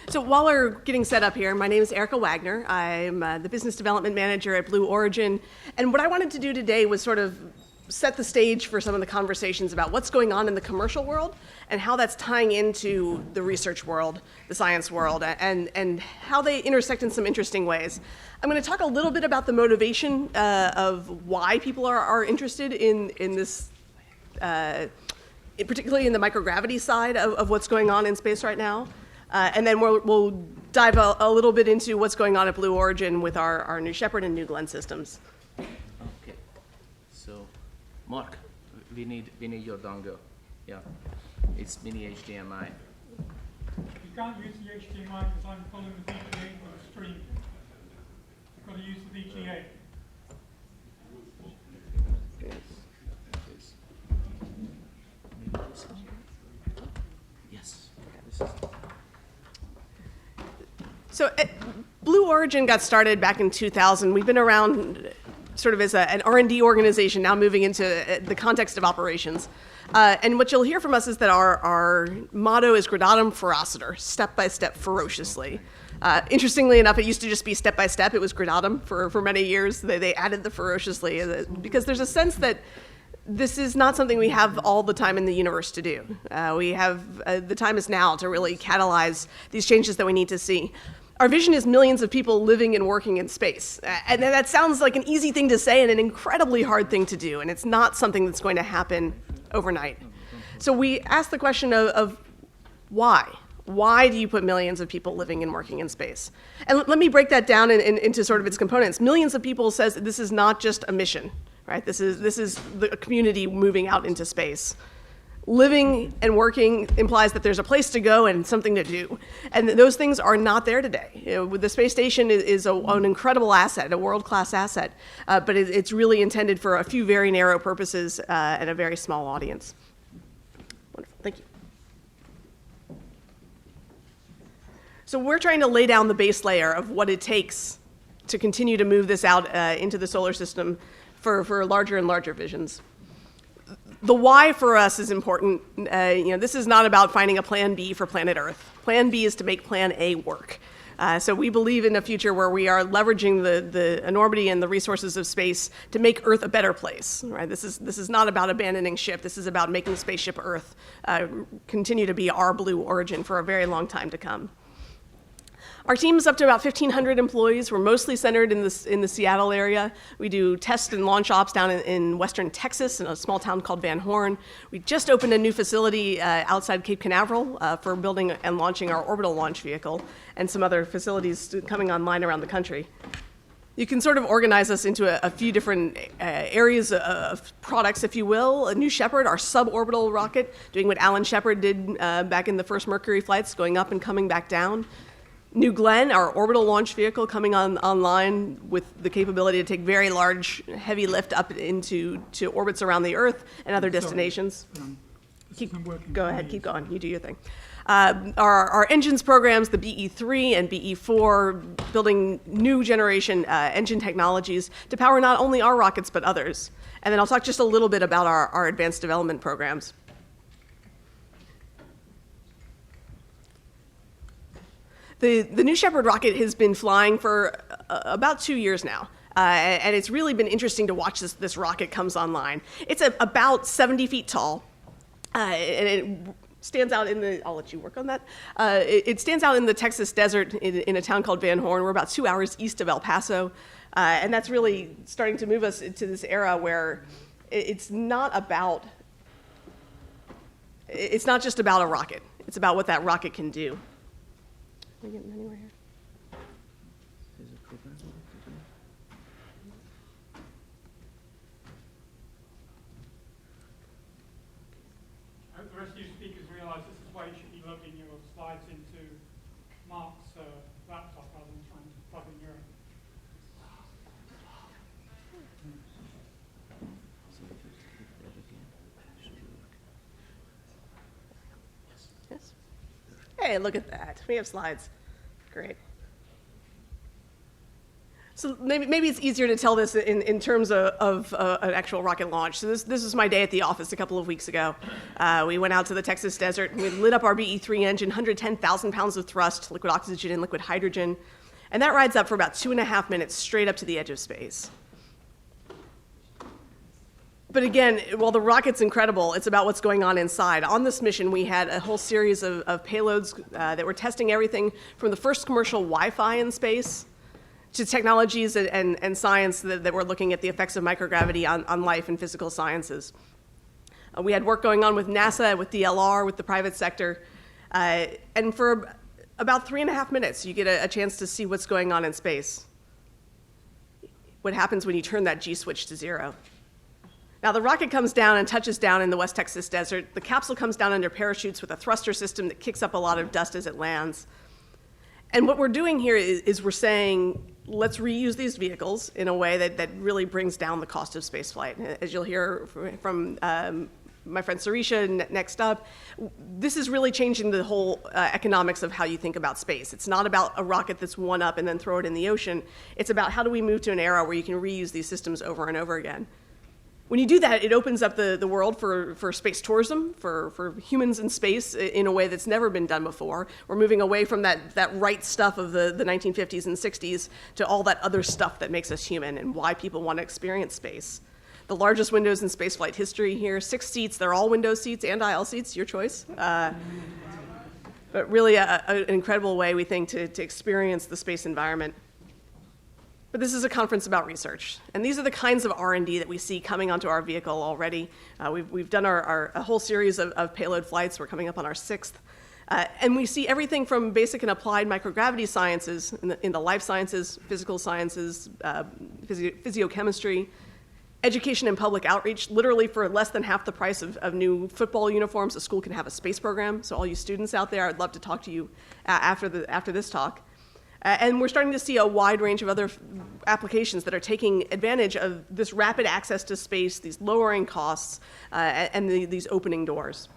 So while we're getting set up here, my name is Erika Wagner. I'm the Business Development Manager at Blue Origin. And what I wanted to do today was sort of set the stage for some of the conversations about what's going on in the commercial world and how that's tying into the research world, the science world, and how they intersect in some interesting ways. I'm going to talk a little bit about the motivation of why people are interested in this, particularly in the microgravity side of what's going on in space right now. And then we'll dive a little bit into what's going on at Blue Origin with our New Shepard and New Glenn systems. Okay, so Mark, we need your dongle. Yeah, it's mini HDMI. You can't use the HDMI because I'm pulling the VGA for the stream. You've got to use the VGA. Yes. This is So Blue Origin got started back in 2000. We've been around sort of as an R&D organization, now moving into the context of operations. And what you'll hear from us is that our motto is Gradatim, Ferociter, step-by-step ferociously. Interestingly enough, it used to just be step-by-step. It was Gradatim for many years. They added the ferociously because there's a sense that this is not something we have all the time in the universe to do. We have, the time is now to really catalyze these changes that we need to see. Our vision is millions of people living and working in space. And that sounds like an easy thing to say and an incredibly hard thing to do, and it's not something that's going to happen overnight. So we ask the question of why? Why do you put millions of people living and working in space? And let me break that down into sort of its components. Millions of people says that this is not just a mission, right? This is the community moving out into space. Living and working implies that there's a place to go and something to do. And those things are not there today. The space station is an incredible asset, a world-class asset, but it's really intended for a few very narrow purposes and a very small audience. Wonderful, thank you. So we're trying to lay down the base layer of what it takes to continue to move this out into the solar system for larger and larger visions. The why for us is important. This is not about finding a plan B for planet Earth. Plan B is to make plan A work. So we believe in a future where we are leveraging the enormity and the resources of space to make Earth a better place. Right? This is not about abandoning ship. This is about making spaceship Earth continue to be our Blue Origin for a very long time to come. Our team is up to about 1,500 employees. We're mostly centered in the Seattle area. We do test and launch ops down in western Texas in a small town called Van Horn. We just opened a new facility outside Cape Canaveral for building and launching our orbital launch vehicle and some other facilities coming online around the country. You can sort of organize us into a few different areas of products, if you will. A New Shepard, our suborbital rocket, doing what Alan Shepard did back in the first Mercury flights, going up and coming back down. New Glenn, our orbital launch vehicle, coming online with the capability to take very large, heavy lift up into orbits around the Earth and other destinations. Go ahead, keep going. You do your thing. Our engines programs, the BE3 and BE4, building new generation engine technologies to power not only our rockets but others. And then I'll talk just a little bit about our advanced development programs. The New Shepard rocket has been flying for about 2 years now, and it's really been interesting to watch this rocket comes online. It's about 70 feet tall, and it stands out in the, I'll let you work on that. It stands out in the Texas desert in a town called Van Horn. We're about 2 hours east of El Paso, and that's really starting to move us into this era where it's not just about a rocket. It's about what that rocket can do. Are we getting anywhere here? I hope the rest of you speakers realise this is why you should be loading your slides into Mark's laptop rather than trying to plug in your own. Yes. Hey, look at that. We have slides. Great. So maybe it's easier to tell this in terms of an actual rocket launch. So this is my day at the office a couple of weeks ago. We went out to the Texas desert and we lit up our BE-3 engine, 110,000 pounds of thrust, liquid oxygen and liquid hydrogen. And that rides up for about 2.5 minutes straight up to the edge of space. But again, while the rocket's incredible, it's about what's going on inside. On this mission, we had a whole series of payloads that were testing everything from the first commercial Wi-Fi in space to technologies and science that were looking at the effects of microgravity on life and physical sciences. We had work going on with NASA, with DLR, with the private sector. And for about 3.5 minutes, you get a chance to see what's going on in space. What happens when you turn that G switch to 0. Now, the rocket comes down and touches down in the West Texas desert. The capsule comes down under parachutes with a thruster system that kicks up a lot of dust as it lands. And what we're doing here is we're saying, let's reuse these vehicles in a way that really brings down the cost of spaceflight. As you'll hear from my friend Erika next up, this is really changing the whole economics of how you think about space. It's not about a rocket that's one up and then throw it in the ocean. It's about how do we move to an era where you can reuse these systems over and over again. When you do that, it opens up the world for space tourism, for humans in space in a way that's never been done before. We're moving away from that right stuff of the 1950s and 60s to all that other stuff that makes us human and why people want to experience space. The largest windows in spaceflight history here, 6 seats. They're all window seats and aisle seats, your choice. But really an incredible way, we think, to experience the space environment. But this is a conference about research, and these are the kinds of R&D that we see coming onto our vehicle already. We've done a whole series of payload flights. We're coming up on our 6th. And we see everything from basic and applied microgravity sciences in the life sciences, physical sciences, physiochemistry, education and public outreach. Literally for less than half the price of new football uniforms, a school can have a space program. So all you students out there, I'd love to talk to you after this talk. And we're starting to see a wide range of other applications that are taking advantage of this rapid access to space, these lowering costs, and these opening doors.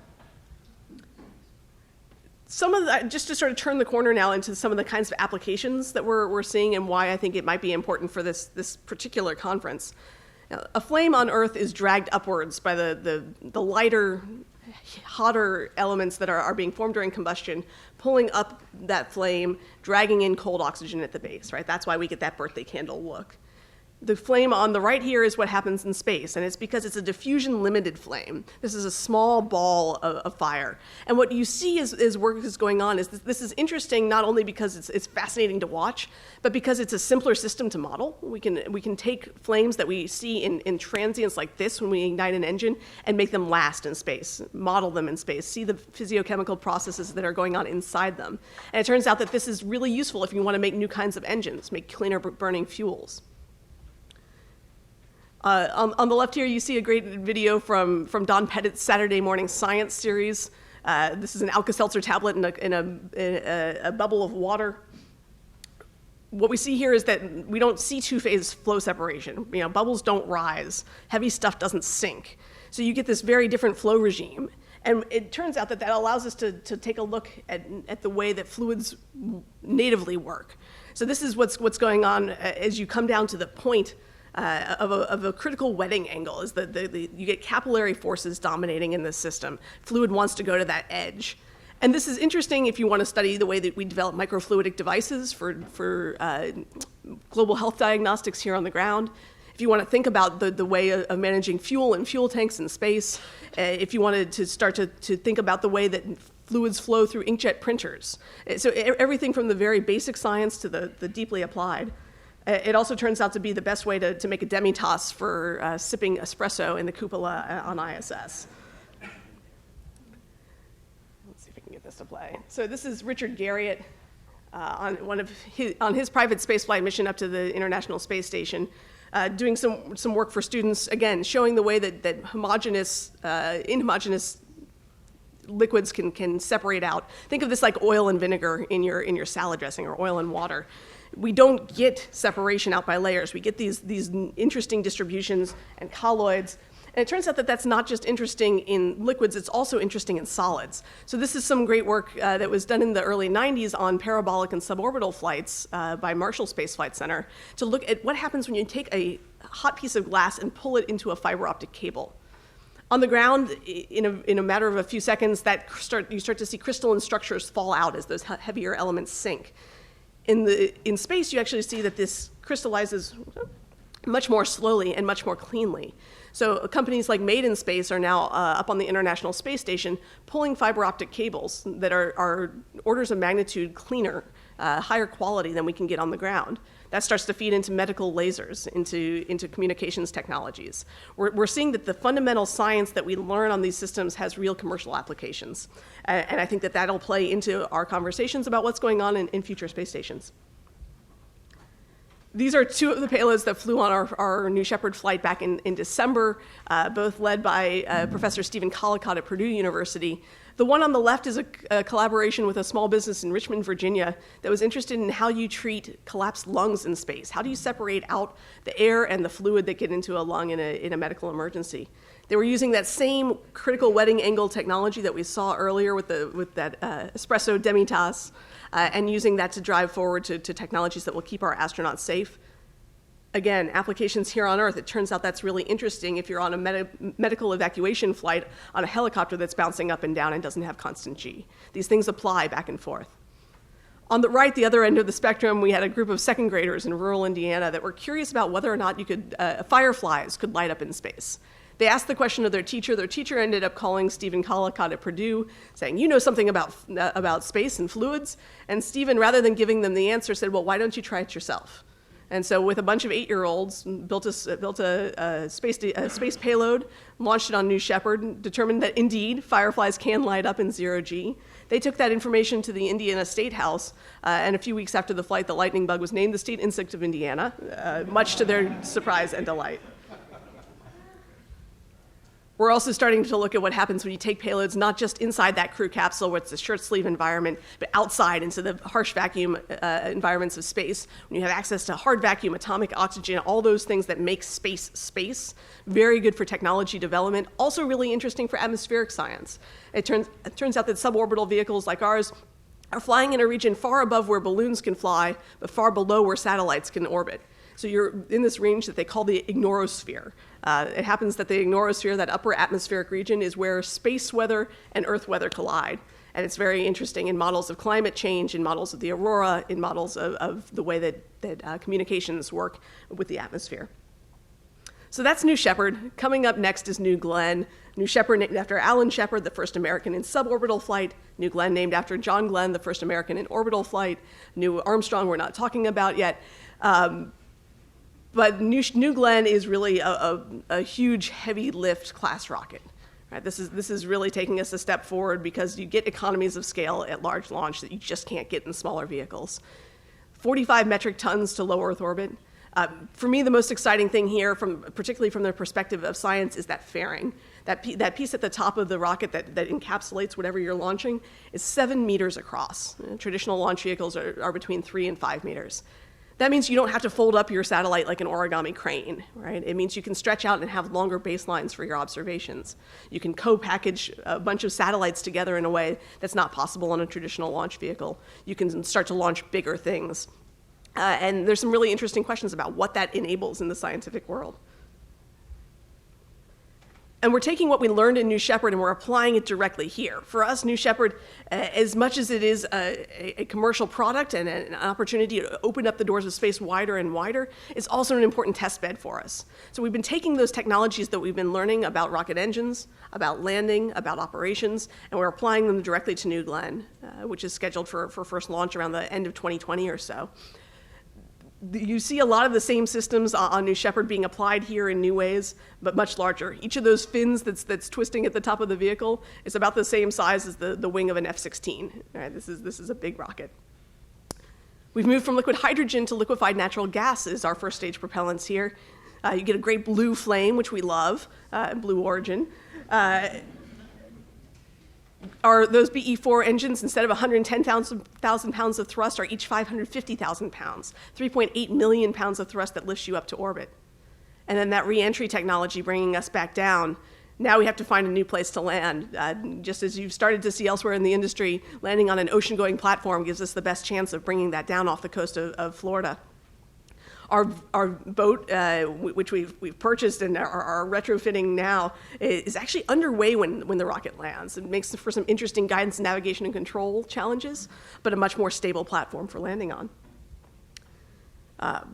Some of the, just to sort of turn the corner now into some of the kinds of applications that we're seeing and why I think it might be important for this particular conference. Now, a flame on Earth is dragged upwards by the lighter, hotter elements that are being formed during combustion, pulling up that flame, dragging in cold oxygen at the base, right? That's why we get that birthday candle look. The flame on the right here is what happens in space, and it's because it's a diffusion-limited flame. This is a small ball of fire. And what you see as work is going on is this is interesting not only because it's fascinating to watch, but because it's a simpler system to model. We can take flames that we see in transients like this when we ignite an engine and make them last in space, model them in space, see the physiochemical processes that are going on inside them. And it turns out that this is really useful if you want to make new kinds of engines, make cleaner burning fuels. On the left here, you see a great video from Don Pettit's Saturday Morning Science series. This is an Alka-Seltzer tablet in a bubble of water. What we see here is that we don't see two-phase flow separation. You know, bubbles don't rise. Heavy stuff doesn't sink. So you get this very different flow regime. And it turns out that allows us to take a look at the way that fluids natively work. So this is what's going on as you come down to the point of a critical wetting angle, is that you get capillary forces dominating in this system. Fluid wants to go to that edge. And this is interesting if you want to study the way that we develop microfluidic devices for global health diagnostics here on the ground. If you want to think about the way of managing fuel and fuel tanks in space, if you wanted to start to think about the way that fluids flow through inkjet printers. So everything from the very basic science to the deeply applied. It also turns out to be the best way to make a demi-tasse for sipping espresso in the cupola on ISS. Let's see if I can get this to play. So this is Richard Garriott on his private spaceflight mission up to the International Space Station, doing some work for students, again, showing the way that inhomogeneous liquids can separate out. Think of this like oil and vinegar in your salad dressing, or oil and water. We don't get separation out by layers. We get these interesting distributions and colloids. And it turns out that that's not just interesting in liquids, it's also interesting in solids. So this is some great work that was done in the early 90s on parabolic and suborbital flights by Marshall Space Flight Center to look at what happens when you take a hot piece of glass and pull it into a fiber optic cable. On the ground, in a matter of a few seconds, you start to see crystalline structures fall out as those heavier elements sink. In space, you actually see that this crystallizes much more slowly and much more cleanly. So companies like Made in Space are now up on the International Space Station pulling fiber optic cables that are orders of magnitude cleaner, higher quality than we can get on the ground. That starts to feed into medical lasers, into communications technologies. We're seeing that the fundamental science that we learn on these systems has real commercial applications. And I think that that'll play into our conversations about what's going on in future space stations. These are two of the payloads that flew on our New Shepard flight back in December, both led by Professor Stephen Collicott at Purdue University. The one on the left is a collaboration with a small business in Richmond, Virginia, that was interested in how you treat collapsed lungs in space. How do you separate out the air and the fluid that get into a lung in a medical emergency? They were using that same critical wetting angle technology that we saw earlier with that espresso demitasse, and using that to drive forward to technologies that will keep our astronauts safe. Again, applications here on Earth, it turns out that's really interesting if you're on a medical evacuation flight on a helicopter that's bouncing up and down and doesn't have constant G. These things apply back and forth. On the right, the other end of the spectrum, we had a group of second graders in rural Indiana that were curious about whether or not fireflies could light up in space. They asked the question of their teacher. Their teacher ended up calling Stephen Collicott at Purdue, saying, you know something about space and fluids? And Stephen, rather than giving them the answer, said, well, why don't you try it yourself? And so with a bunch of 8-year-olds, built a space payload, launched it on New Shepard, determined that indeed fireflies can light up in 0G. They took that information to the Indiana State House, and a few weeks after the flight, the lightning bug was named the state insect of Indiana, much to their surprise and delight. We're also starting to look at what happens when you take payloads not just inside that crew capsule where it's a shirt sleeve environment, but outside into the harsh vacuum environments of space. When you have access to hard vacuum, atomic oxygen, all those things that make space space. Very good for technology development. Also really interesting for atmospheric science. It turns out that suborbital vehicles like ours are flying in a region far above where balloons can fly, but far below where satellites can orbit. So you're in this range that they call the ignorosphere. It happens that the ignorosphere, that upper atmospheric region, is where space weather and Earth weather collide. And it's very interesting in models of climate change, in models of the aurora, in models of the way that communications work with the atmosphere. So that's New Shepard. Coming up next is New Glenn. New Shepard named after Alan Shepard, the first American in suborbital flight. New Glenn named after John Glenn, the first American in orbital flight. New Armstrong we're not talking about yet. But New Glenn is really a huge, heavy lift class rocket. Right? This is really taking us a step forward because you get economies of scale at large launch that you just can't get in smaller vehicles. 45 metric tons to low Earth orbit. For me, the most exciting thing here, particularly from the perspective of science, is that fairing. That piece at the top of the rocket that encapsulates whatever you're launching is 7 meters across. Traditional launch vehicles are between 3 and 5 meters. That means you don't have to fold up your satellite like an origami crane, right? It means you can stretch out and have longer baselines for your observations. You can co-package a bunch of satellites together in a way that's not possible on a traditional launch vehicle. You can start to launch bigger things. And there's some really interesting questions about what that enables in the scientific world. And we're taking what we learned in New Shepard and we're applying it directly here. For us, New Shepard, as much as it is a commercial product and an opportunity to open up the doors of space wider and wider, it's also an important test bed for us. So we've been taking those technologies that we've been learning about rocket engines, about landing, about operations, and we're applying them directly to New Glenn, which is scheduled for first launch around the end of 2020 or so. You see a lot of the same systems on New Shepard being applied here in new ways, but much larger. Each of those fins that's twisting at the top of the vehicle is about the same size as the wing of an F-16. Right, this is a big rocket. We've moved from liquid hydrogen to liquefied natural gas as our first stage propellants here. You get a great blue flame, which we love, blue origin. Those BE-4 engines, instead of 110,000 pounds of thrust, are each 550,000 pounds, 3.8 million pounds of thrust that lifts you up to orbit. and then that re-entry technology bringing us back down. Now we have to find a new place to land. Just as you've started to see elsewhere in the industry, landing on an ocean-going platform gives us the best chance of bringing that down off the coast of Florida. Our boat, which we've purchased and are retrofitting now, is actually underway when the rocket lands. It makes for some interesting guidance, navigation, and control challenges, but a much more stable platform for landing on.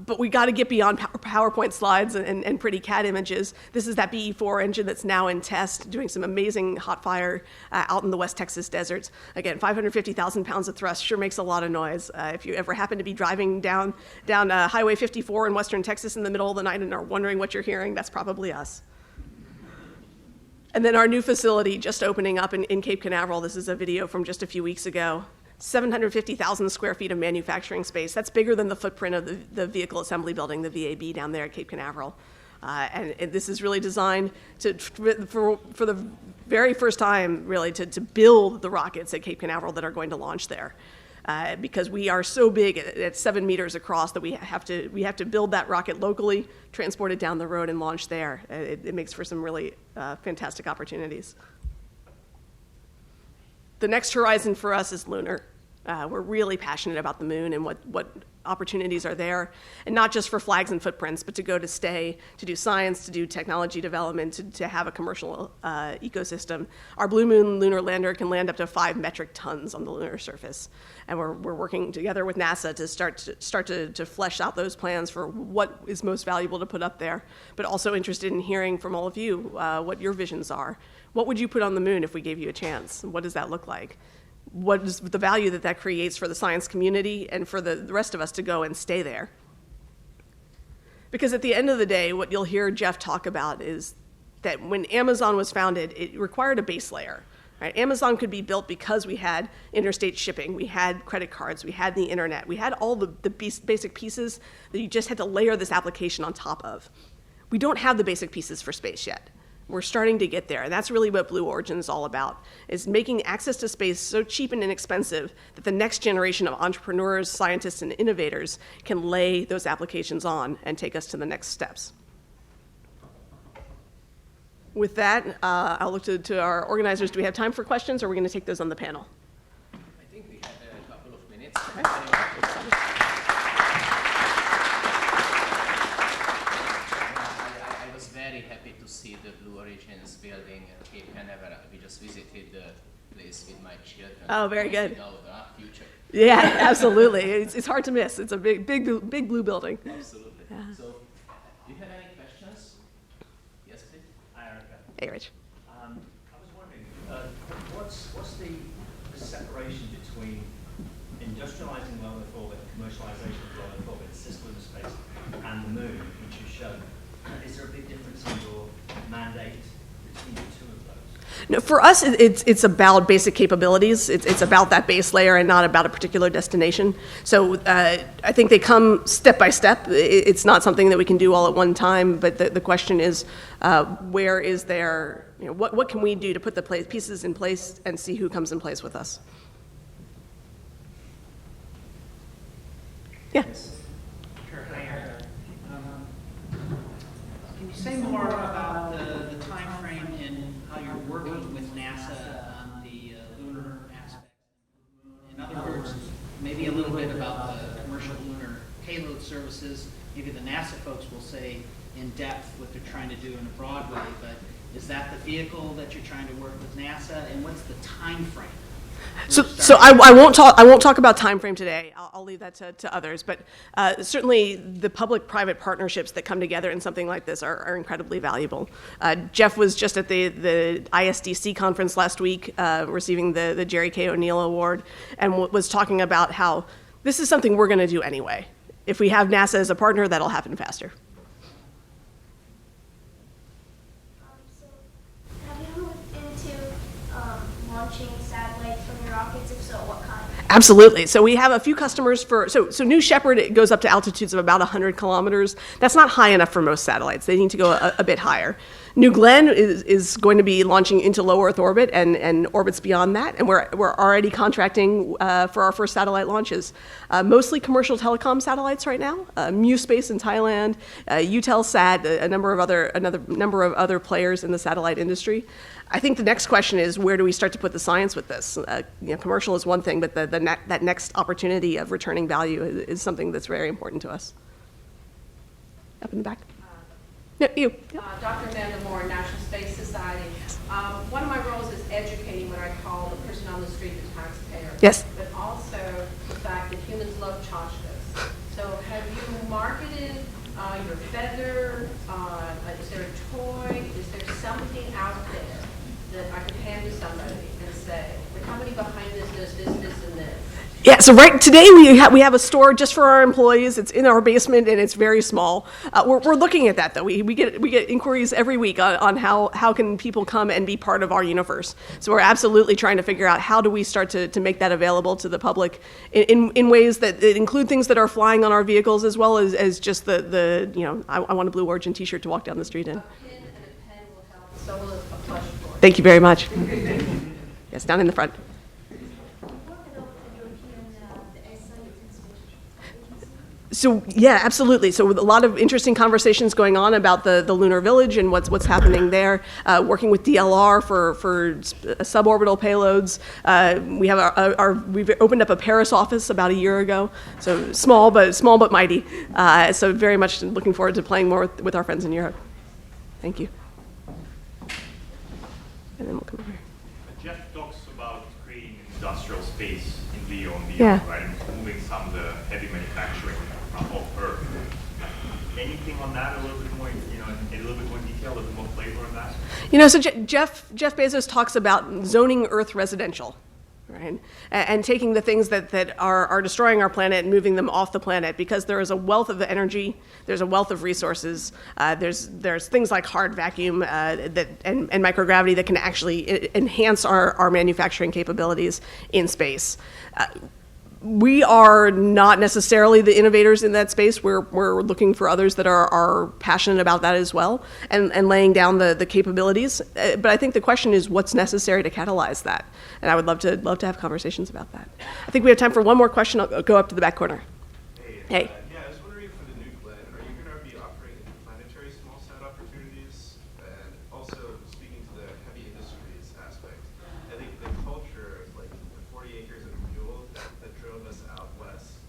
But we got to get beyond PowerPoint slides and pretty CAD images. This is that BE4 engine that's now in test, doing some amazing hot fire out in the West Texas deserts. Again, 550,000 pounds of thrust sure makes a lot of noise. If you ever happen to be driving down Highway 54 in western Texas in the middle of the night and are wondering what you're hearing, that's probably us. And then our new facility just opening up in Cape Canaveral. This is a video from just a few weeks ago. 750,000 square feet of manufacturing space. That's bigger than the footprint of the vehicle assembly building, the VAB, down there at Cape Canaveral. And this is really designed for the very first time, really, to build the rockets at Cape Canaveral that are going to launch there. Because we are so big at 7 meters across that we have to build that rocket locally, transport it down the road, and launch there. It makes for some really fantastic opportunities. The next horizon for us is lunar. We're really passionate about the moon and what opportunities are there, and not just for flags and footprints, but to go to stay, to do science, to do technology development, to have a commercial ecosystem. Our Blue Moon lunar lander can land up to 5 metric tons on the lunar surface, and we're working together with NASA to start to flesh out those plans for what is most valuable to put up there, but also interested in hearing from all of you what your visions are. What would you put on the moon if we gave you a chance? What does that look like? What is the value that creates for the science community and for the rest of us to go and stay there? Because at the end of the day, what you'll hear Jeff talk about is that when Amazon was founded, it required a base layer. Right? Amazon could be built because we had interstate shipping, we had credit cards, we had the internet, we had all the basic pieces that you just had to layer this application on top of. We don't have the basic pieces for space yet. We're starting to get there, and that's really what Blue Origin is all about, is making access to space so cheap and inexpensive that the next generation of entrepreneurs, scientists, and innovators can lay those applications on and take us to the next steps. With that, I'll look to our organizers. Do we have time for questions, or are we going to take those on the panel? I think we have a couple of minutes. Okay. I was very happy to see the Blue Origins building at Cape Canaveral. We just visited the place with my children. Oh, very good. You know, the future. Yeah, absolutely. It's hard to miss. It's a big blue building. Absolutely. Yeah. So, do you have any questions? Yes, please. Hi, Erika. Hey, Rich. I was wondering, what's the separation between industrializing low Earth orbit, commercialization of low Earth orbit, cislunar space, and the moon, which you showed? Is there a big difference in your mandate between the two of those? No, for us, it's about basic capabilities. It's about that base layer and not about a particular destination. So I think they come step by step. It's not something that we can do all at one time, but the question is, where is there, what can we do to put the pieces in place and see who comes in place with us? Yeah. Can you say more about the time frame and how you're working with NASA on the lunar aspect? In other words, maybe a little bit about the commercial lunar payload services. Maybe the NASA folks will say in depth what they're trying to do in a broad way, but is that the vehicle that you're trying to work with NASA, and what's the time frame? So I won't talk about time frame today. I'll leave that to others. But certainly the public-private partnerships that come together in something like this are incredibly valuable. Jeff was just at the ISDC conference last week, receiving the Jerry K. O'Neill Award, and was talking about how this is something we're going to do anyway. If we have NASA as a partner, that'll happen faster. So, have you looked into launching satellites from your rockets? If so, what kind? Absolutely. So we have a few customers so New Shepard, it goes up to altitudes of about 100 kilometers. That's not high enough for most satellites. They need to go a bit higher. New Glenn is going to be launching into low Earth orbit and orbits beyond that, and we're already contracting for our first satellite launches. Mostly commercial telecom satellites right now. MuSpace in Thailand, Eutelsat, another number of other players in the satellite industry. I think the next question is, where do we start to put the science with this? Commercial is one thing, but that next opportunity of returning value is something that's very important to us. Up in the back. No, you. Dr. Amanda Moore, National Space Society. One of my roles is educating what I call the person on the street, the taxpayer. Yes. But also the fact that humans love tchotchkes. So have you marketed your feather? Is there a toy? Is there something out there that I could hand to somebody and say, the company behind this does this, this, and this? Yeah, so right today we have a store just for our employees. It's in our basement and it's very small. We're looking at that though. We get inquiries every week on how can people come and be part of our universe. So we're absolutely trying to figure out how do we start to make that available to the public in ways that include things that are flying on our vehicles, as well as just the I want a Blue Origin T-shirt to walk down the street in. A pin and a pen will help. So will a plush toy. Thank you very much. Yes, down in the front. So yeah, absolutely. So with a lot of interesting conversations going on about the lunar village and what's happening there. Working with DLR for suborbital payloads. We have we've opened up a Paris office about a year ago. So small but mighty. So very much looking forward to playing more with our friends in Europe. Thank you. And then we'll come over here. Jeff talks about creating industrial space in LEO and beyond, Yeah. right? And moving some of the heavy manufacturing off Earth. Anything on that a little bit more, in a little bit more detail, a little bit more flavor on that? So Jeff Bezos talks about zoning Earth residential, right? And taking the things that are destroying our planet and moving them off the planet, because there is a wealth of energy, there's a wealth of resources, there's things like hard vacuum and microgravity that can actually enhance our manufacturing capabilities in space. We are not necessarily the innovators in that space. We're looking for others that are passionate about that as well, and laying down the capabilities. But I think the question is, what's necessary to catalyze that? And I would love to have conversations about that. I think we have time for one more question. I'll go up to the back corner. Hey. Yeah, I was wondering, for the new Glenn, are you going to be offering planetary small sat opportunities? And also, speaking to the heavy industries aspect, I think the culture, like the 40 acres and a mule that drove us out west,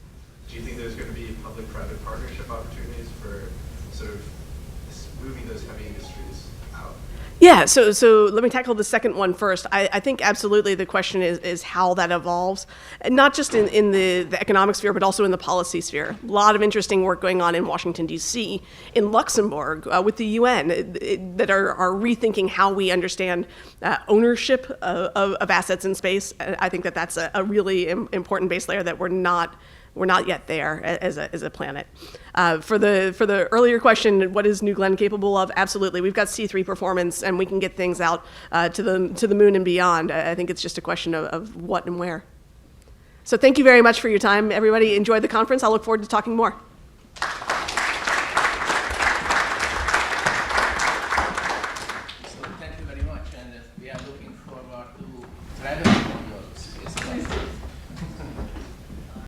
do you think there's going to be public-private partnership opportunities for sort of moving those heavy industries out? Yeah, so let me tackle the second one first. I think absolutely the question is how that evolves, and not just in the economic sphere, but also in the policy sphere. A lot of interesting work going on in Washington, D.C., in Luxembourg, with the UN, that are rethinking how we understand ownership of assets in space. I think that's a really important base layer that we're not yet there as a planet. For the earlier question, what is New Glenn capable of? Absolutely, we've got C3 performance, and we can get things out to the moon and beyond. I think it's just a question of what and where. So thank you very much for your time, everybody. Enjoy the conference. I look forward to talking more.